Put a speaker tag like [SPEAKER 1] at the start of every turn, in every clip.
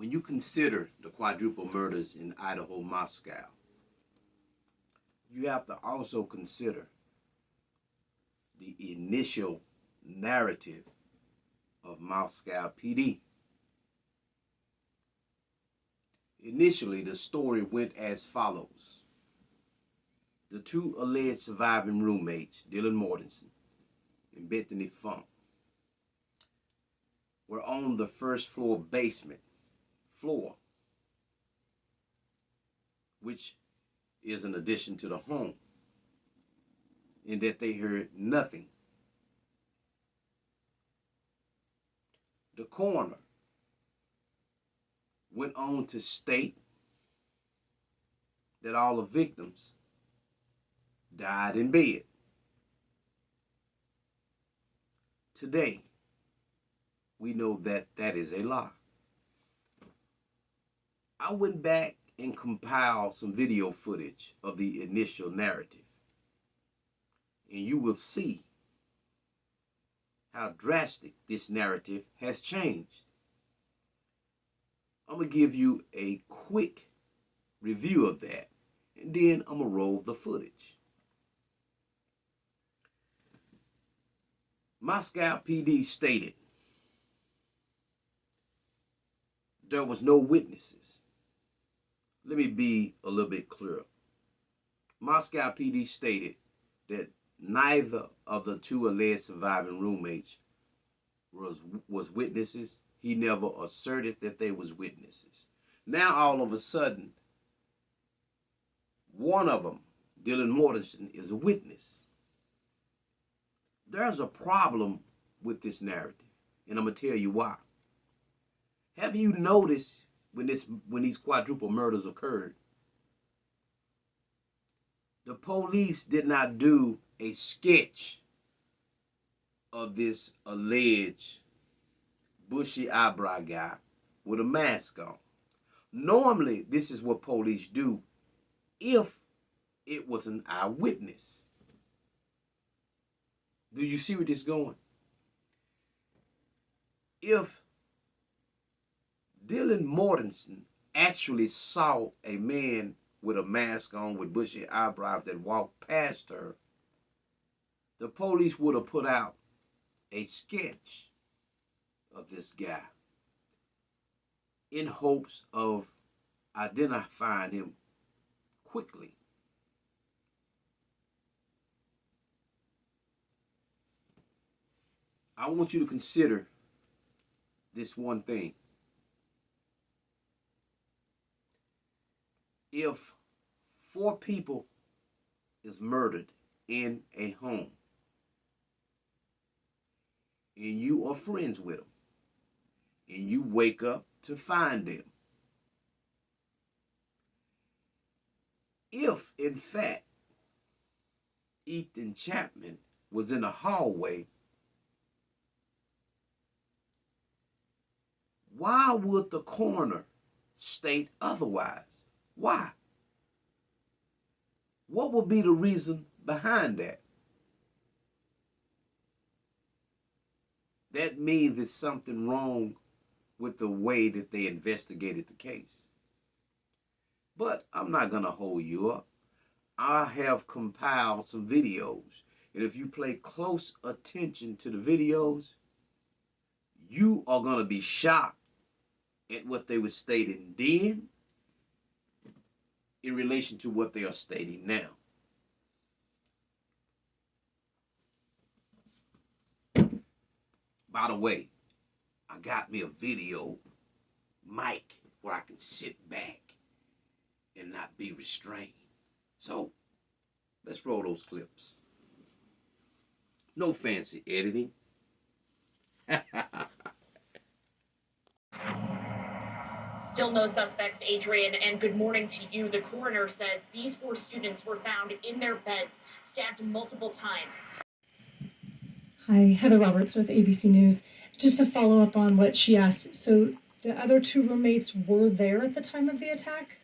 [SPEAKER 1] When you consider the quadruple murders in Idaho Moscow, you have to also consider the initial narrative of Moscow PD. Initially, the story went as follows. The two alleged surviving roommates, Dylan Mortensen and Bethany Funk, were on the first floor basement floor, which is an addition to the home, in that they heard nothing. The coroner went on to state that all the victims died in bed. Today, we know that that is a lie. I went back and compiled some video footage of the initial narrative, and you will see how drastic this narrative has changed. I'm going to give you a quick review of that, and then I'm going to roll the footage. Moscow PD stated there was no witnesses. Let me be a little bit clearer. Moscow PD stated that neither of the two alleged surviving roommates was witnesses. He never asserted that they was witnesses. Now all of a sudden, one of them, Dylan Mortensen, is a witness. There's a problem with this narrative, and I'm gonna tell you why. Have you noticed when these quadruple murders occurred, the police did not do a sketch of this alleged bushy eyebrow guy with a mask on? Normally, this is what police do if it was an eyewitness. Do you see where this is going? If Dylan Mortensen actually saw a man with a mask on with bushy eyebrows that walked past her, the police would have put out a sketch of this guy in hopes of identifying him quickly. I want you to consider this one thing. If 4 people is murdered in a home and you are friends with them and you wake up to find them, if in fact Ethan Chapman was in a hallway, why would the coroner state otherwise? Why? What would be the reason behind that? That means there's something wrong with the way that they investigated the case. But I'm not going to hold you up. I have compiled some videos, and if you pay close attention to the videos, you are going to be shocked at what they were stating then in relation to what they are stating now. By the way, I got me a video mic where I can sit back and not be restrained. So, let's roll those clips. No fancy editing.
[SPEAKER 2] Still no suspects, Adrian, and good morning to you. The coroner says these 4 students were found in their beds, stabbed multiple times.
[SPEAKER 3] Hi, Heather Roberts with ABC News. Just to follow up on what she asked, so the other 2 roommates were there at the time of the attack?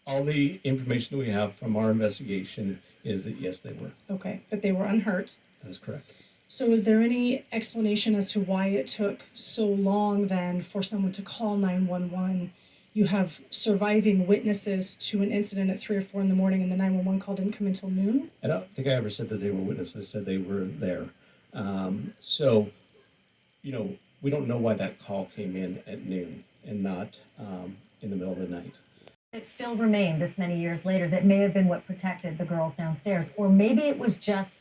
[SPEAKER 4] All the information we have from our investigation is that yes, they were.
[SPEAKER 3] Okay, but they were unhurt.
[SPEAKER 4] That is correct.
[SPEAKER 3] So is there any explanation as to why it took so long then for someone to call 911? You have surviving witnesses to an incident at 3 or 4 in the morning, and the 911 call didn't come until noon?
[SPEAKER 4] I don't think I ever said that they were witnesses. I said they were there. So, we don't know why that call came in at noon and not in the middle of the night.
[SPEAKER 5] It still remained this many years later that may have been what protected the girls downstairs. Or maybe it was just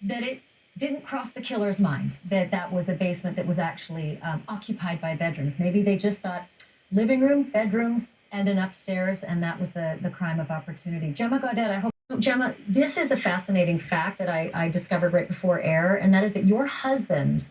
[SPEAKER 5] that it didn't cross the killer's mind that that was a basement that was actually occupied by bedrooms. Maybe they just thought living room, bedrooms, and an upstairs, and that was the crime of opportunity. Gemma Gaudet, I hope. Gemma, this is a fascinating fact that I discovered right before air, and that is that your husband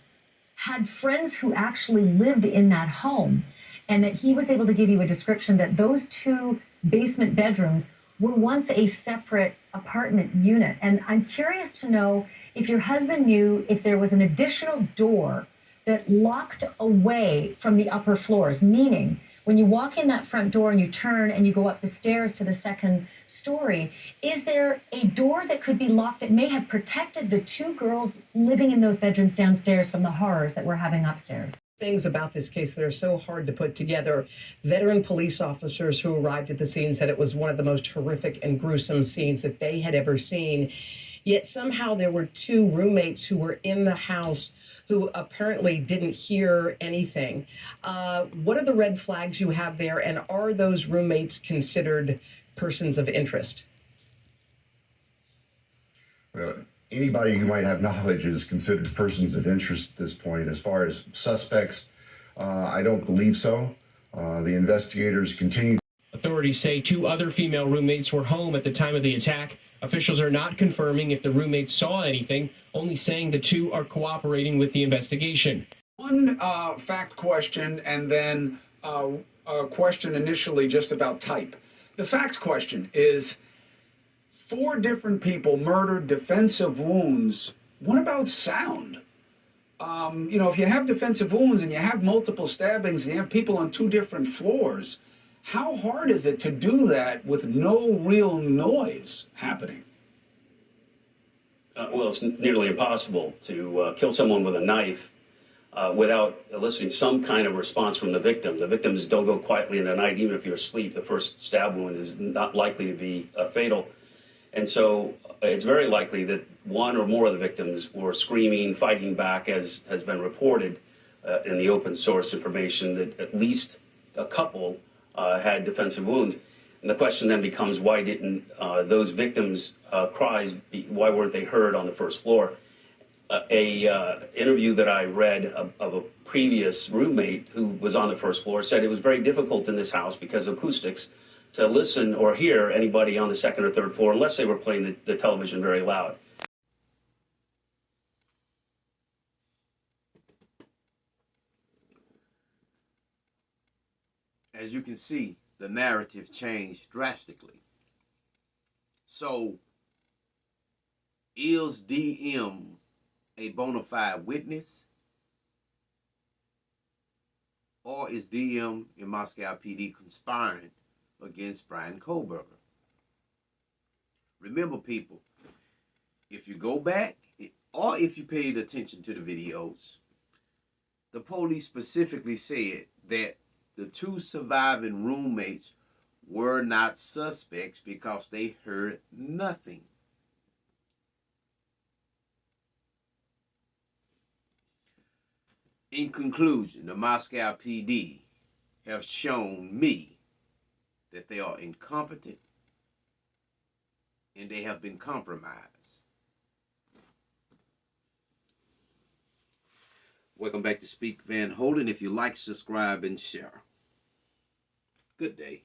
[SPEAKER 5] had friends who actually lived in that home, and that he was able to give you a description that those two basement bedrooms were once a separate apartment unit. And I'm curious to know if your husband knew if there was an additional door that locked away from the upper floors, meaning when you walk in that front door and you turn and you go up the stairs to the second story, is there a door that could be locked that may have protected the two girls living in those bedrooms downstairs from the horrors that we're having upstairs?
[SPEAKER 6] Things about this case that are so hard to put together. Veteran police officers who arrived at the scene said it was one of the most horrific and gruesome scenes that they had ever seen. Yet somehow there were two roommates who were in the house who apparently didn't hear anything. What are the red flags you have there, and are those roommates considered persons of interest?
[SPEAKER 7] Anybody who might have knowledge is considered persons of interest at this point. As far as suspects, I don't believe so. The investigators continue.
[SPEAKER 8] Authorities say two other female roommates were home at the time of the attack. Officials are not confirming if the roommates saw anything, only saying the two are cooperating with the investigation.
[SPEAKER 9] One fact question, and then a question initially just about type. The fact question is 4 different people murdered, defensive wounds. What about sound? If you have defensive wounds and you have multiple stabbings and you have people on 2 different floors, how hard is it to do that with no real noise happening?
[SPEAKER 10] Well, it's nearly impossible to kill someone with a knife without eliciting some kind of response from the victim. The victims don't go quietly in the night, even if you're asleep. The first stab wound is not likely to be fatal. And so it's very likely that one or more of the victims were screaming, fighting back, as has been reported in the open source information, that at least a couple had defensive wounds. And the question then becomes, why didn't those victims' cries, why weren't they heard on the first floor? A interview that I read of a previous roommate who was on the first floor said it was very difficult in this house because of acoustics to listen or hear anybody on the second or third floor unless they were playing the television very loud.
[SPEAKER 1] As you can see, the narrative changed drastically. So, is DM a bona fide witness? Or is DM in Moscow PD conspiring against Brian Kohlberger? Remember, people, if you go back or if you paid attention to the videos, the police specifically said that the 2 surviving roommates were not suspects because they heard nothing. In conclusion, the Moscow PD have shown me that they are incompetent and they have been compromised. Welcome back to Speak Van Holden. If you like, subscribe, and share. Good day.